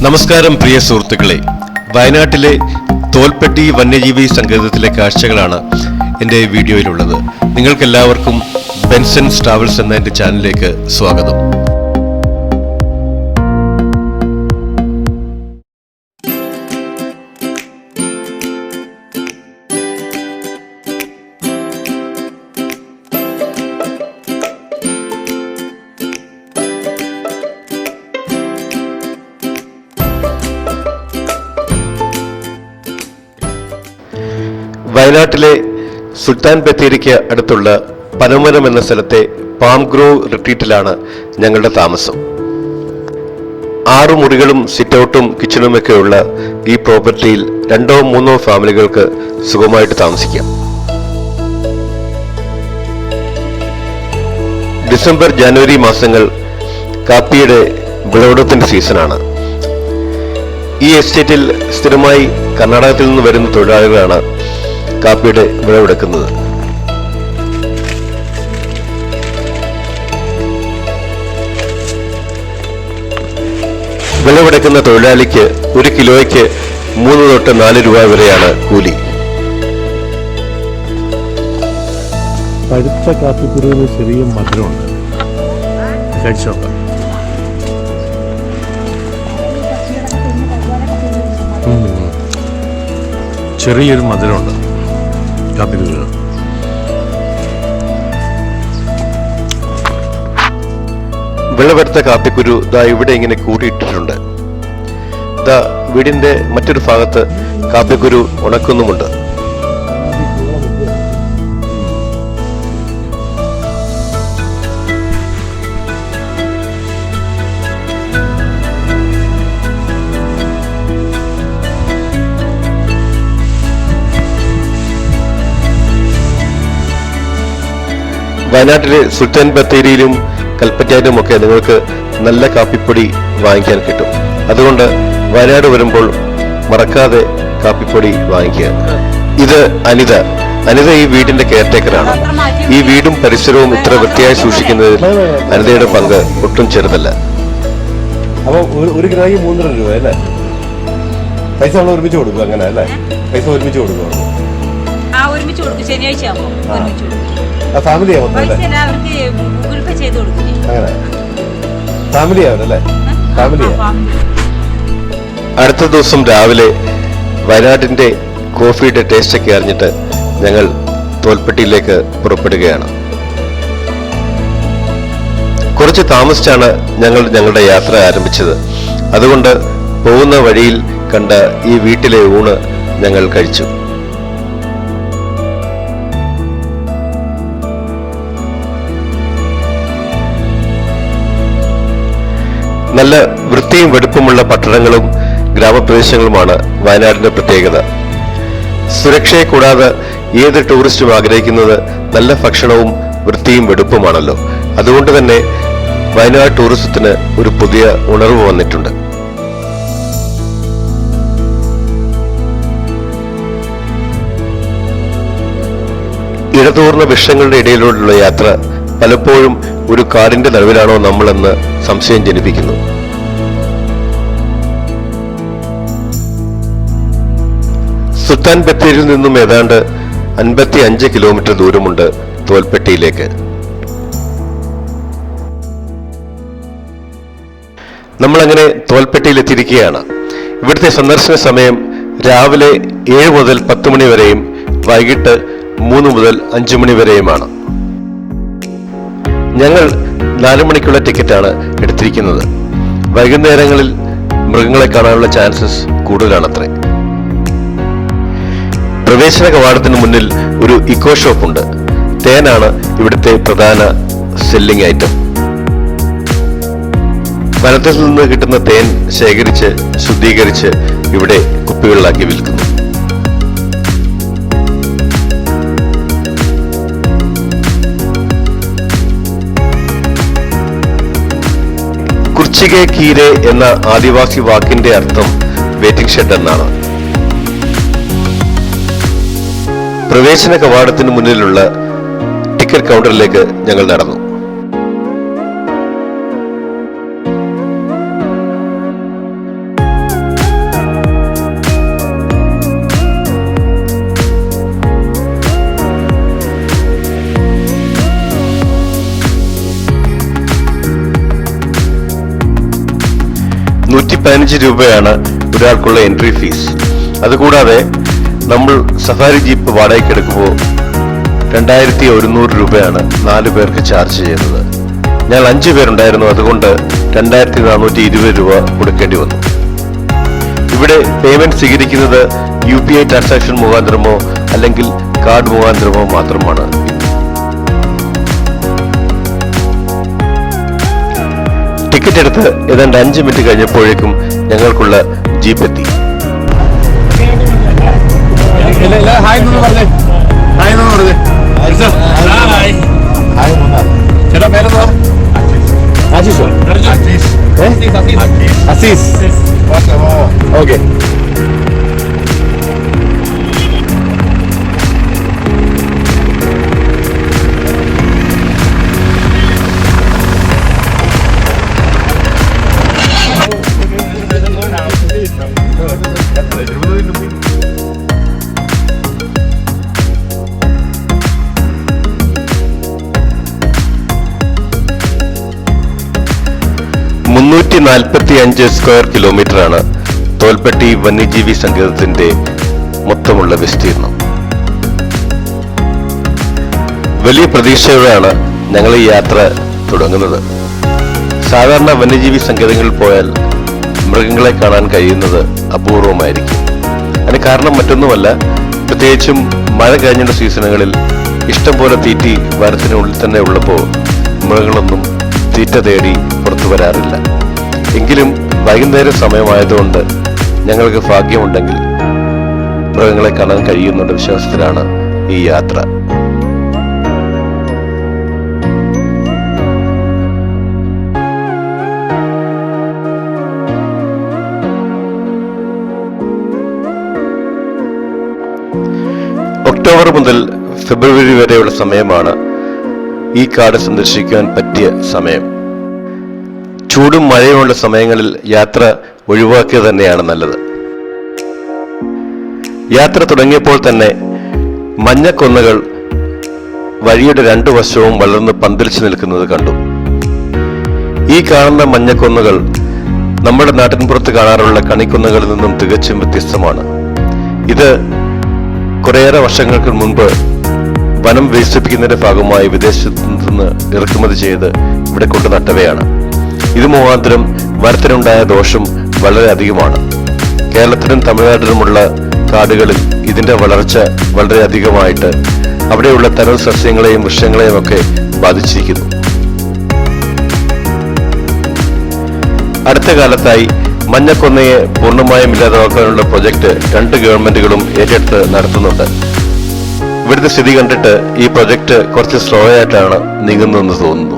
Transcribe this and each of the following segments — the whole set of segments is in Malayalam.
നമസ്കാരം പ്രിയ സുഹൃത്തുക്കളെ, വയനാട്ടിലെ തോൽപ്പെട്ടി വന്യജീവി സങ്കേതത്തിലെ കാഴ്ചകളാണ് എൻ്റെ വീഡിയോയിലുള്ളത്. നിങ്ങൾക്കെല്ലാവർക്കും ബെൻസൺസ് ട്രാവൽസ് എന്ന എൻ്റെ ചാനലിലേക്ക് സ്വാഗതം. വയനാട്ടിലെ സുൽത്താൻ ബത്തേരിക്ക് അടുത്തുള്ള പനമരം എന്ന സ്ഥലത്തെ പാം ഗ്രോവ് റിട്രീറ്റിലാണ് ഞങ്ങളുടെ താമസം. 6 മുറികളും സിറ്റൗട്ടും കിച്ചണുമൊക്കെയുള്ള ഈ പ്രോപ്പർട്ടിയിൽ 2-3 ഫാമിലികൾക്ക് സുഖമായിട്ട് താമസിക്കാം. ഡിസംബർ ജനുവരി മാസങ്ങൾ കാപ്പിയുടെ വിളവെടുപ്പിന്റെ സീസണാണ്. ഈ എസ്റ്റേറ്റിൽ സ്ഥിരമായി കർണാടകത്തിൽ നിന്ന് വരുന്ന തൊഴിലാളികളാണ് കാപ്പിയുടെ വിളവെടുക്കുന്നത്. വിളവെടുക്കുന്ന തൊഴിലാളിക്ക് 1 കിലോയ്ക്ക് 3 തൊട്ട് 4 രൂപ വരെയാണ് കൂലി. പഴുത്ത കാപ്പിക്കുരുവിന് ചെറിയ മധുരമുണ്ട്, കഴിച്ചോക്കാം. ചെറിയൊരു മധുരമുണ്ട് കാപ്പിക്കുരു. വിളവെടുത്ത കാപ്പിക്കുരു ദാ ഇവിടെ ഇങ്ങനെ കൂട്ടിയിട്ടിട്ടുണ്ട്. ദാ വീടിന്റെ മറ്റൊരു ഭാഗത്ത് കാപ്പിക്കുരു ഉണക്കുന്നുമുണ്ട്. വയനാട്ടിലെ സുൽത്താൻ ബത്തേരിയിലും കൽപ്പറ്റയിലും ഒക്കെ നിങ്ങൾക്ക് നല്ല കാപ്പിപ്പൊടി വാങ്ങിക്കാൻ കിട്ടും. അതുകൊണ്ട് വയനാട് വരുമ്പോൾ മറക്കാതെ കാപ്പിപ്പൊടി വാങ്ങിക്കുക. ഇത് അനിത ഈ വീടിന്റെ കെയർടേക്കറാണ്. ഈ വീടും പരിസരവും ഇത്ര വൃത്തിയായി സൂക്ഷിക്കുന്നതിൽ അനിതയുടെ പങ്ക് ഒട്ടും ചെറുതല്ല. അപ്പൊ 1 കിലോയ്ക്ക് 3 രൂപ അല്ലേ? പൈസ നമ്മൾ ഒരുമിച്ച് കൊടുക്കും, അങ്ങനെ അല്ലേ? പൈസ ഒരുമിച്ച് കൊടുക്കും. ഫാമിലിയാ അങ്ങനെ ഫാമിലിയാവല്ലേ? ഫാമിലിയാ. അടുത്ത ദിവസം രാവിലെ വയനാടിന്റെ കോഫിയുടെ ടേസ്റ്റ് ഒക്കെ അറിഞ്ഞിട്ട് ഞങ്ങൾ തോൽപ്പെട്ടിയിലേക്ക് പുറപ്പെടുകയാണ്. കുറച്ച് താമസിച്ചാണ് ഞങ്ങൾ ഞങ്ങളുടെ യാത്ര ആരംഭിച്ചത്. അതുകൊണ്ട് പോകുന്ന വഴിയിൽ കണ്ട ഈ വീട്ടിലെ ഊണ് ഞങ്ങൾ കഴിച്ചു. നല്ല വൃത്തിയും വെടുപ്പുമുള്ള പട്ടണങ്ങളും ഗ്രാമപ്രദേശങ്ങളുമാണ് വയനാടിന്റെ പ്രത്യേകത. സുരക്ഷയെ കൂടാതെ ഏത് ടൂറിസ്റ്റും ആഗ്രഹിക്കുന്നത് നല്ല ഭക്ഷണവും വൃത്തിയും വെടുപ്പുമാണല്ലോ. അതുകൊണ്ട് തന്നെ വയനാട് ടൂറിസത്തിന് ഒരു പുതിയ ഉണർവ് വന്നിട്ടുണ്ട്. ഇടതൂർന്ന വൃക്ഷങ്ങളുടെ ഇടയിലൂടെയുള്ള യാത്ര പലപ്പോഴും ഒരു കാടിന്റെ നടുവിലാണോ നമ്മളെന്ന് സംശയം ജനിപ്പിക്കുന്നു. സുൽത്താൻ ബത്തേരിയിൽ നിന്നും ഏതാണ്ട് 55 കിലോമീറ്റർ ദൂരമുണ്ട് തോൽപ്പെട്ടിയിലേക്ക്. നമ്മളങ്ങനെ തോൽപ്പെട്ടിയിൽ എത്തിയിരിക്കുകയാണ്. ഇവിടുത്തെ സന്ദർശന സമയം രാവിലെ 7 മുതൽ 10 മണി വരെയും വൈകിട്ട് 3 മുതൽ 5 മണി വരെയുമാണ്. ഞങ്ങൾ 4 മണിക്കുള്ള ടിക്കറ്റാണ് എടുത്തിരിക്കുന്നത്. വൈകുന്നേരങ്ങളിൽ മൃഗങ്ങളെ കാണാനുള്ള ചാൻസസ് കൂടുതലാണത്രേ. പ്രവേശന കവാടത്തിന് മുന്നിൽ ഒരു ഇക്കോ ഷോപ്പ് ഉണ്ട്. തേനാണ് ഇവിടുത്തെ പ്രധാന സെല്ലിംഗ് ഐറ്റം. വനത്തിൽ നിന്ന് കിട്ടുന്ന തേൻ ശേഖരിച്ച് ശുദ്ധീകരിച്ച് ഇവിടെ കുപ്പികളിലാക്കി വിൽക്കുന്നു. കുർച്ചികെ കീരെ എന്ന ആദിവാസി വാക്കിന്റെ അർത്ഥം വെയിറ്റിംഗ് ഷെഡ് എന്നാണ്. പ്രവേശന കവാടത്തിന് മുന്നിലുള്ള ടിക്കറ്റ് കൗണ്ടറിലേക്ക് ഞങ്ങൾ നടന്നു. 115 രൂപയാണ് ഒരാൾക്കുള്ള എൻട്രി ഫീസ്. അതുകൂടാതെ നമ്മൾ സഫാരി ജീപ്പ് വാടകയ്ക്ക് എടുക്കുമ്പോൾ 2100 രൂപയാണ് 4 പേർക്ക് ചാർജ് ചെയ്യുന്നത്. ഞങ്ങൾ 5 പേരുണ്ടായിരുന്നു, അതുകൊണ്ട് 2420 രൂപ കൊടുക്കേണ്ടി വന്നു. ഇവിടെ പേയ്മെന്റ് സ്വീകരിക്കുന്നത് UPI ട്രാൻസാക്ഷൻ മുഖാന്തരമോ അല്ലെങ്കിൽ കാർഡ് മുഖാന്തരമോ മാത്രമാണ്. ടിക്കറ്റ് എടുത്ത് ഏതാണ്ട് 5 മിനിറ്റ് കഴിഞ്ഞപ്പോഴേക്കും ഞങ്ങൾക്കുള്ള ജീപ്പ് എത്തി. ഓക്കെ. സ്ക്വയർ കിലോമീറ്ററാണ് തോൽപ്പെട്ടി വന്യജീവി സങ്കേതത്തിന്റെ മൊത്തമുള്ള വിസ്തീർണം. വലിയ പ്രതീക്ഷയോടെയാണ് ഞങ്ങൾ ഈ യാത്ര തുടങ്ങുന്നത്. സാധാരണ വന്യജീവി സങ്കേതങ്ങളിൽ പോയാൽ മൃഗങ്ങളെ കാണാൻ കഴിയുന്നത് അപൂർവമായിരിക്കും. അതിന് കാരണം മറ്റൊന്നുമല്ല, പ്രത്യേകിച്ചും മഴ കഴിഞ്ഞുള്ള സീസണുകളിൽ ഇഷ്ടം പോലെ തീറ്റി വനത്തിനുള്ളിൽ തന്നെ ഉള്ളപ്പോൾ മൃഗങ്ങളൊന്നും തീറ്റ തേടി പുറത്തു വരാറില്ല. എങ്കിലും വൈകുന്നേരം സമയമായതുകൊണ്ട് ഞങ്ങൾക്ക് ഭാഗ്യമുണ്ടെങ്കിൽ മൃഗങ്ങളെ കാണാൻ കഴിയുന്നുള്ള വിശ്വാസത്തിലാണ് ഈ യാത്ര. ഒക്ടോബർ മുതൽ ഫെബ്രുവരി വരെയുള്ള സമയമാണ് ഈ കാട് സന്ദർശിക്കാൻ പറ്റിയ സമയം. ചൂടും മഴയുമുള്ള സമയങ്ങളിൽ യാത്ര ഒഴിവാക്കിയത് തന്നെയാണ് നല്ലത്. യാത്ര തുടങ്ങിയപ്പോൾ തന്നെ മഞ്ഞക്കൊന്നകൾ വഴിയുടെ 2 വശവും വളർന്ന് പന്തലിച്ചു നിൽക്കുന്നത് കണ്ടു. ഈ കാണുന്ന മഞ്ഞക്കൊന്നകൾ നമ്മുടെ നാട്ടിൻപുറത്ത് കാണാറുള്ള കണിക്കൊന്നകളിൽ നിന്നും തികച്ചും വ്യത്യസ്തമാണ്. ഇത് കുറേയേറെ വർഷങ്ങൾക്ക് മുൻപ് വനം വികസിപ്പിക്കുന്നതിന്റെ ഭാഗമായി വിദേശത്തു നിന്ന് ഇറക്കുമതി ചെയ്ത് ഇവിടെ കൊണ്ട് നട്ടവയാണ്. ഇത് മുഖാന്തരം വനത്തിനുണ്ടായ ദോഷം വളരെ അധികമാണ്. കേരളത്തിലും തമിഴ്നാട്ടിലുമുള്ള കാടുകളിൽ ഇതിന്റെ വളർച്ച വളരെ അധികമായിട്ട് അവിടെയുള്ള തനത് സസ്യങ്ങളെയും വൃക്ഷങ്ങളെയും ഒക്കെ ബാധിച്ചിരിക്കുന്നു. അടുത്ത കാലത്തായി മഞ്ഞക്കൊന്നയെ പൂർണ്ണമായും ഇല്ലാതാക്കാനുള്ള പ്രൊജക്ട് 2 ഗവൺമെന്റുകളും ഏറ്റെടുത്ത് നടത്തുന്നുണ്ട്. ഇവിടുത്തെ സ്ഥിതി കണ്ടിട്ട് ഈ പ്രൊജക്ട് കുറച്ച് സ്ലോ ആയിട്ടാണ് നീങ്ങുന്നതെന്ന് തോന്നുന്നു.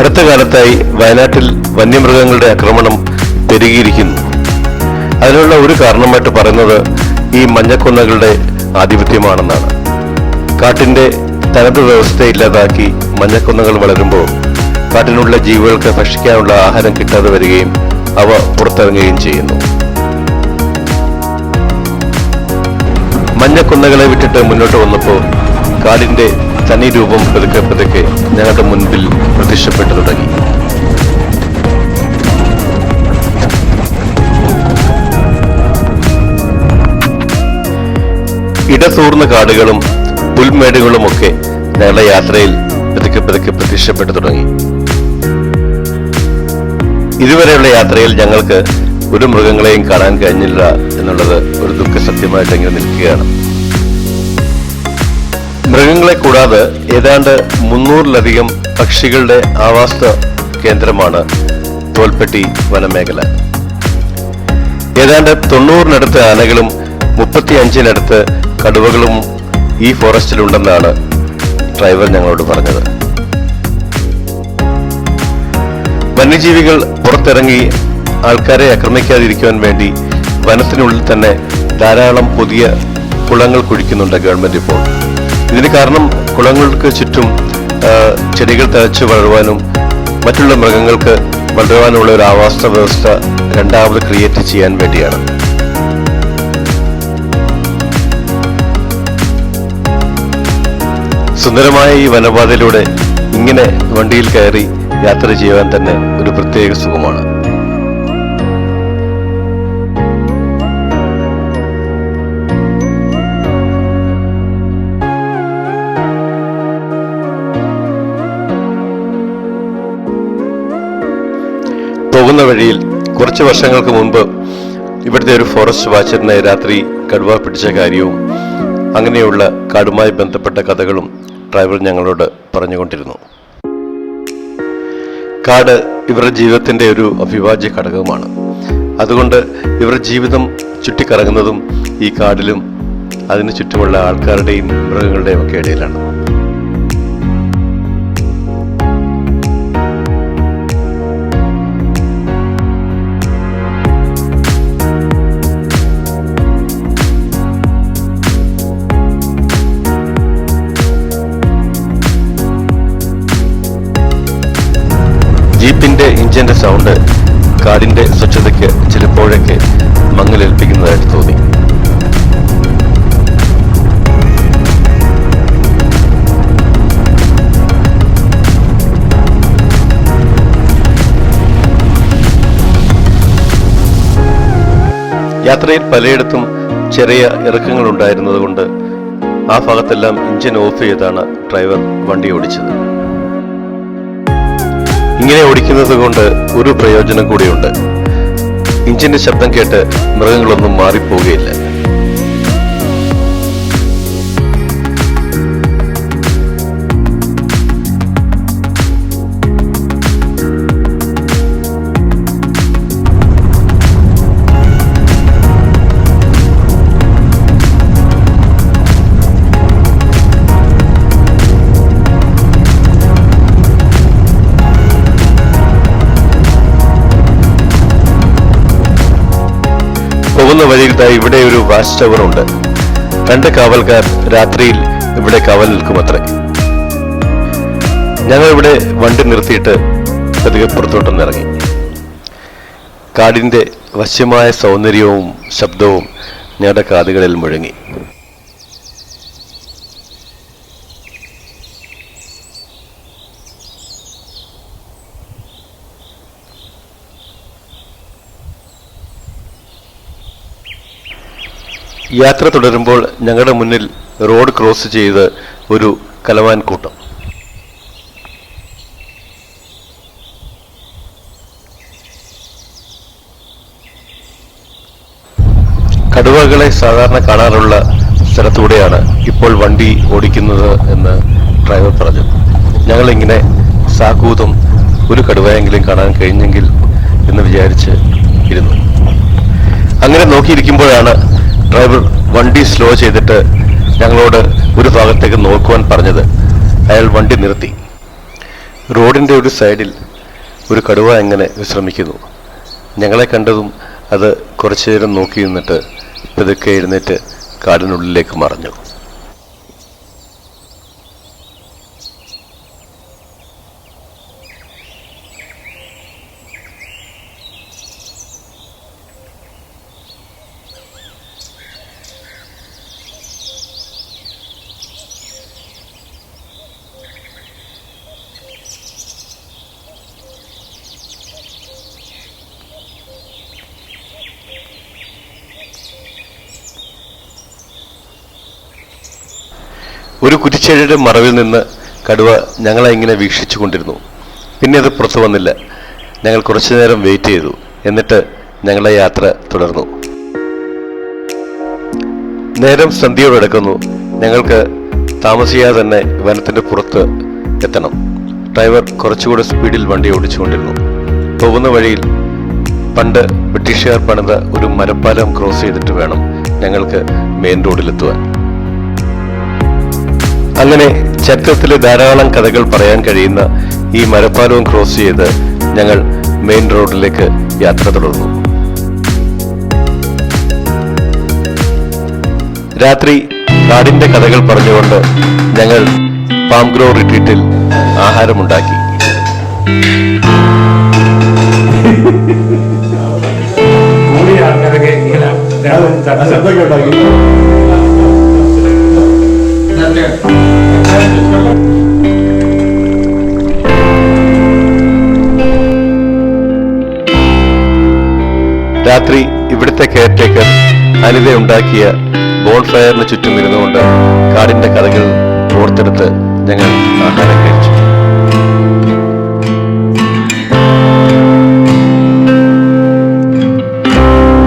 അടുത്ത കാലത്തായി വയനാട്ടിൽ വന്യമൃഗങ്ങളുടെ ആക്രമണം പെരുകിയിരിക്കുന്നു. അതിനുള്ള ഒരു കാരണമായിട്ട് പറയുന്നത് ഈ മഞ്ഞക്കൊന്നകളുടെ ആധിപത്യമാണെന്നാണ്. കാട്ടിന്റെ തനത് വ്യവസ്ഥ ഇല്ലാതാക്കി മഞ്ഞക്കൊന്നകൾ വളരുമ്പോൾ കാട്ടിനുള്ള ജീവികൾക്ക് ഭക്ഷിക്കാനുള്ള ആഹാരം കിട്ടാതെ വരികയും അവ പുറത്തിറങ്ങുകയും ചെയ്യുന്നു. മഞ്ഞക്കൊന്നകളെ വിട്ടിട്ട് മുന്നോട്ട് വന്നപ്പോൾ കാടിന്റെ തനി രൂപം പതുക്കെ ഞങ്ങളുടെ മുൻപിൽ പ്രത്യക്ഷപ്പെട്ടു തുടങ്ങി. ഇടതൂർന്ന കാടുകളും പുൽമേടുകളുമൊക്കെ ഞങ്ങളുടെ യാത്രയിൽ പതുക്കെ പ്രത്യക്ഷപ്പെട്ടു തുടങ്ങി. ഇതുവരെയുള്ള യാത്രയിൽ ഞങ്ങൾക്ക് ഒരു മൃഗങ്ങളെയും കാണാൻ കഴിഞ്ഞില്ല എന്നുള്ളത് ഒരു ദുഃഖ സത്യമായിട്ട് ഇങ്ങനെ നിൽക്കുകയാണ്. മൃഗങ്ങളെ കൂടാതെ ഏതാണ്ട് 300-ലധികം പക്ഷികളുടെ ആവാസ കേന്ദ്രമാണ് തോൽപ്പെട്ടി വനമേഖല. ഏതാണ്ട് 90-നടുത്ത് ആനകളും 35-നടുത്ത് കടുവകളും ഈ ഫോറസ്റ്റിലുണ്ടെന്നാണ് ഡ്രൈവർ ഞങ്ങളോട് പറഞ്ഞത്. വന്യജീവികൾ പുറത്തിറങ്ങി ആൾക്കാരെ ആക്രമിക്കാതിരിക്കുവാൻ വേണ്ടി വനത്തിനുള്ളിൽ തന്നെ ധാരാളം പുതിയ കുളങ്ങൾ കുഴിക്കുന്നുണ്ട് ഗവൺമെന്റ് ഇപ്പോൾ. ഇതിന് കാരണം കുളങ്ങൾക്ക് ചുറ്റും ചെടികൾ തഴച്ചു വളരുവാനും മറ്റുള്ള മൃഗങ്ങൾക്ക് വളരുവാനുള്ള ഒരു ആവാസ വ്യവസ്ഥ രണ്ടാമത് ക്രിയേറ്റ് ചെയ്യാൻ വേണ്ടിയാണ്. സുന്ദരമായ ഈ വനപാതയിലൂടെ ഇങ്ങനെ വണ്ടിയിൽ കയറി യാത്ര ചെയ്യുവാൻ തന്നെ ഒരു പ്രത്യേക സുഖമാണ്. പോകുന്ന വഴിയിൽ കുറച്ച് വർഷങ്ങൾക്ക് മുൻപ് ഇവിടുത്തെ ഒരു ഫോറസ്റ്റ് വാച്ചറിനെ രാത്രി കടുവ പിടിച്ച കാര്യവും അങ്ങനെയുള്ള കാടുമായി ബന്ധപ്പെട്ട കഥകളും ഡ്രൈവർ ഞങ്ങളോട് പറഞ്ഞുകൊണ്ടിരുന്നു. കാട് ഇവരുടെ ജീവിതത്തിന്റെ ഒരു അവിഭാജ്യ ഘടകമാണ്. അതുകൊണ്ട് ഇവരുടെ ജീവിതം ചുറ്റിക്കറങ്ങുന്നതും ഈ കാടിലും അതിനു ചുറ്റുമുള്ള ആൾക്കാരുടെയും മൃഗങ്ങളുടെയും ഒക്കെ ഇടയിലാണ്. ജീപ്പിന്റെ ഇഞ്ചിന്റെ സൗണ്ട് കാടിന്റെ സ്വച്ഛതയ്ക്ക് ചിലപ്പോഴൊക്കെ മങ്ങലേൽപ്പിക്കുന്നതായിട്ട് തോന്നി. യാത്രയിൽ പലയിടത്തും ചെറിയ ഇറക്കങ്ങൾ ഉണ്ടായിരുന്നത് കൊണ്ട് ആ ഭാഗത്തെല്ലാം ഇഞ്ചിൻ ഓഫ് ചെയ്താണ് ഡ്രൈവർ വണ്ടി ഓടിച്ചത്. ഇങ്ങനെ ഓടിക്കുന്നത് കൊണ്ട് ഒരു പ്രയോജനം കൂടിയുണ്ട്. ഇഞ്ചിന്റെ ശബ്ദം കേട്ട് മൃഗങ്ങളൊന്നും മാറിപ്പോവുകയില്ല. പോകുന്ന വഴിയിൽ ഇവിടെ ഒരു വാച്ച് ടവർ ഉണ്ട്. 2 കാവൽക്കാർ രാത്രിയിൽ ഇവിടെ കാവൽ നിൽക്കുമത്രേ. ഞങ്ങൾ ഇവിടെ വണ്ടി നിർത്തിയിട്ട് പതുക്കെ പുറത്തോട്ടൊന്ന് ഇറങ്ങി. കാടിന്റെ വശ്യമായ സൗന്ദര്യവും ശബ്ദവും ഞങ്ങളുടെ കാതുകളിൽ മുഴങ്ങി. യാത്ര തുടരുമ്പോൾ ഞങ്ങളുടെ മുന്നിൽ റോഡ് ക്രോസ് ചെയ്ത് ഒരു കലവാൻ കൂട്ടം. കടുവകളെ സാധാരണ കാണാറുള്ള സ്ഥലത്തൂടെയാണ് ഇപ്പോൾ വണ്ടി ഓടിക്കുന്നത് എന്ന് ഡ്രൈവർ പറഞ്ഞു. ഞങ്ങളിങ്ങനെ സാകൂതം ഒരു കടുവയെങ്കിലും കാണാൻ കഴിഞ്ഞെങ്കിൽ എന്ന് വിചാരിച്ച് ഇരുന്നു. അങ്ങനെ നോക്കിയിരിക്കുമ്പോഴാണ് ഡ്രൈവർ വണ്ടി സ്ലോ ചെയ്തിട്ട് ഞങ്ങളോട് ഒരു ഭാഗത്തേക്ക് നോക്കുവാൻ പറഞ്ഞത്. അയാൾ വണ്ടി നിർത്തി. റോഡിന്റെ ഒരു സൈഡിൽ ഒരു കടുവ എങ്ങനെ വിശ്രമിക്കുന്നു. ഞങ്ങളെ കണ്ടതും അത് കുറച്ചു നേരം നോക്കി നിന്നിട്ട് പതുക്കെ എഴുന്നേറ്റ് കാടിനുള്ളിലേക്ക് മറഞ്ഞു. ഒരു കുറ്റിച്ചെടിയുടെ മറവിൽ നിന്ന് കടുവ ഞങ്ങളെ ഇങ്ങനെ വീക്ഷിച്ചു കൊണ്ടിരുന്നു. പിന്നെ അത് പുറത്തു വന്നില്ല. ഞങ്ങൾ കുറച്ചു നേരം വെയിറ്റ് ചെയ്തു. എന്നിട്ട് ഞങ്ങളെ യാത്ര തുടർന്നു. നേരം സന്ധ്യയോടടുക്കുന്നു. ഞങ്ങൾക്ക് താമസിയാതെ തന്നെ വനത്തിന്റെ പുറത്ത് എത്തണം. ഡ്രൈവർ കുറച്ചുകൂടെ സ്പീഡിൽ വണ്ടി ഓടിച്ചുകൊണ്ടിരുന്നു. പോകുന്ന വഴിയിൽ പണ്ട് ബ്രിട്ടീഷുകാർ പണിത ഒരു മരപ്പാലം ക്രോസ് ചെയ്തിട്ട് വേണം ഞങ്ങൾക്ക് മെയിൻ റോഡിലെത്തുവാൻ. അങ്ങനെ ചരിത്രത്തിലെ ധാരാളം കഥകൾ പറയാൻ കഴിയുന്ന ഈ മരപ്പാലവും ക്രോസ് ചെയ്ത് ഞങ്ങൾ മെയിൻ റോഡിലേക്ക് യാത്ര തുടർന്നു. രാത്രി കാടിന്റെ കഥകൾ പറഞ്ഞുകൊണ്ട് ഞങ്ങൾ പാം ഗ്രോ റിട്രീറ്റിൽ ആഹാരമുണ്ടാക്കി. ആൾക്കാരൊക്കെ ഇങ്ങനെ ശബ്ദമൊക്കെ ഉണ്ടാക്കി. രാത്രി ഇവിടുത്തെ കെയർടേക്കർ അനിത ഉണ്ടാക്കിയ ബോൺഫയറിന് ചുറ്റും ഇരുന്നുകൊണ്ട് കാടിന്റെ കഥകൾ ഓർത്തെടുത്ത് ഞങ്ങൾ ആഹാരം കഴിച്ചു.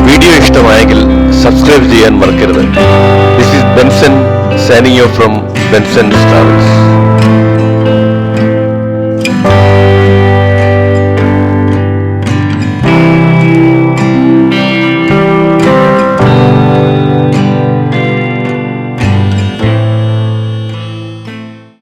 വീഡിയോ ഇഷ്ടമായെങ്കിൽ സബ്സ്ക്രൈബ് ചെയ്യാൻ മറക്കരുത്. This is Benson signing off from Benson travels.